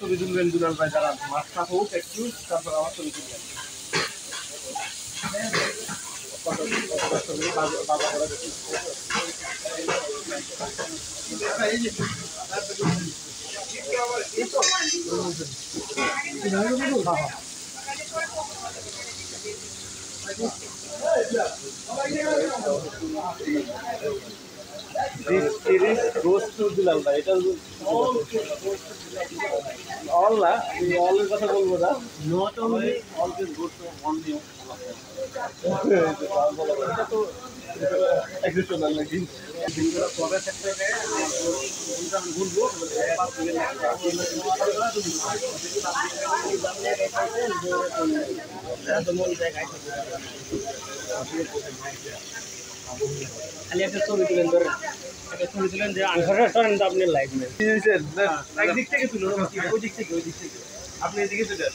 ছবি তুলবেন দুলাল ভাই, যারা মাছটা হোক একটু, তারপর আমার ছবি তুলবেন। দুলাল ভাই, এটা অল না, আমি অলের কথা বলবো না, not only always good to one new. এটা তো এক্সেপশনাল নাকি কবে সেক্টরে আমি বলবো খালি একটা ছবি তুলেন, ধরেন একটা ছবি তুলেন যে আপনি লাইভ নেই, একদিক থেকে তুলুন, ওই দিক থেকে আপনি এদিকে তুলেন।